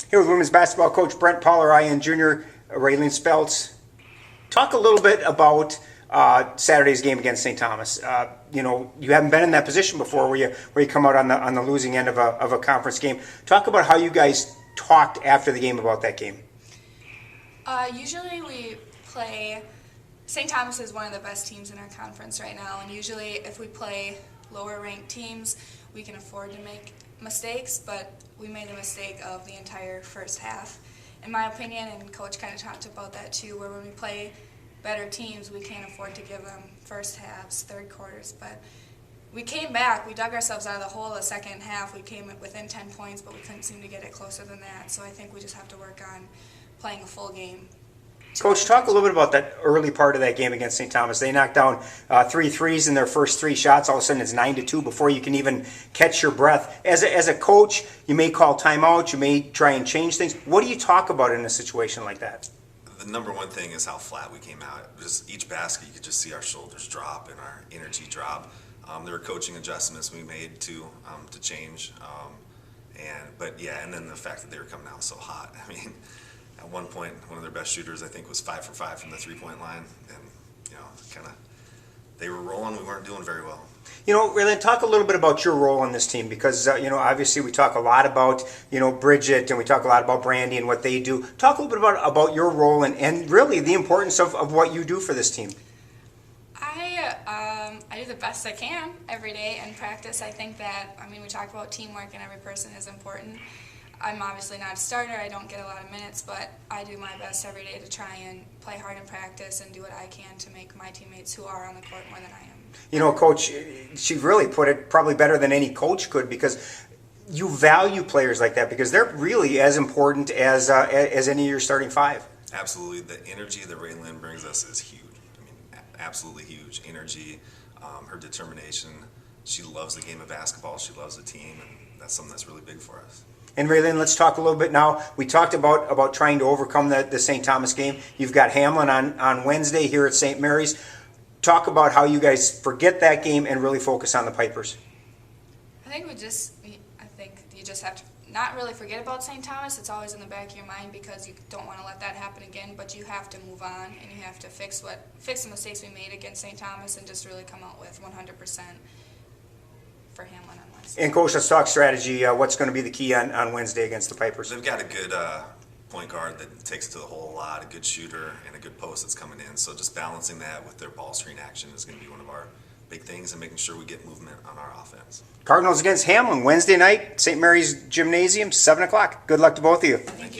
Here with women's basketball coach Brent Pollari and junior Raelynn Speltz. Talk a little bit about Saturday's game against St. Thomas. You haven't been in that position before where you come out on the losing end of a conference game. Talk about how you guys talked after the game about that game. Usually we play, St. Thomas is one of the best teams in our conference right now, and usually if we play lower ranked teams, we can afford to make mistakes, but we made a mistake of the entire first half, in my opinion, and Coach kind of talked about that too, where when we play better teams, we can't afford to give them first halves, third quarters, but we came back, we dug ourselves out of the hole the second half, we came within 10 points, but we couldn't seem to get it closer than that, so I think we just have to work on playing a full game. Coach, talk a little bit about that early part of that game against St. Thomas. They knocked down 3 threes in their first 3 shots. All of a sudden, it's 9-2 before you can even catch your breath. As a coach, you may call timeout. You may try and change things. What do you talk about in a situation like that? The number one thing is how flat we came out. Just each basket, you could just see our shoulders drop and our energy drop. There were coaching adjustments we made to change. And then the fact that they were coming out so hot. I mean, at one point, one of their best shooters, I think, was 5 for 5 from the three-point line, and they were rolling. We weren't doing very well. Raelynn, talk a little bit about your role on this team because obviously we talk a lot about Bridget and we talk a lot about Brandy and what they do. Talk a little bit about your role and really the importance of what you do for this team. I do the best I can every day in practice. I think that, we talk about teamwork and every person is important. I'm obviously not a starter, I don't get a lot of minutes, but I do my best every day to try and play hard in practice and do what I can to make my teammates who are on the court more than I am. Coach, she really put it probably better than any coach could because you value players like that because they're really as important as any of your starting 5. Absolutely. The energy that Raelynn brings us is huge. Absolutely huge. Energy, her determination. She loves the game of basketball. She loves the team, and that's something that's really big for us. And Raelynn, let's talk a little bit now. We talked about trying to overcome the St. Thomas game. You've got Hamline on Wednesday here at St. Mary's. Talk about how you guys forget that game and really focus on the Pipers. I think you just have to not really forget about St. Thomas. It's always in the back of your mind because you don't want to let that happen again, but you have to move on and you have to fix the mistakes we made against St. Thomas and just really come out with 100% for Hamline on Wednesday. And Coach, let's talk strategy. What's going to be the key on Wednesday against the Pipers? They've got a good point guard that takes it to the hole a lot, a good shooter, and a good post that's coming in. So just balancing that with their ball screen action is going to be one of our big things and making sure we get movement on our offense. Cardinals against Hamline, Wednesday night, St. Mary's Gymnasium, 7 o'clock. Good luck to both of you. Thank you.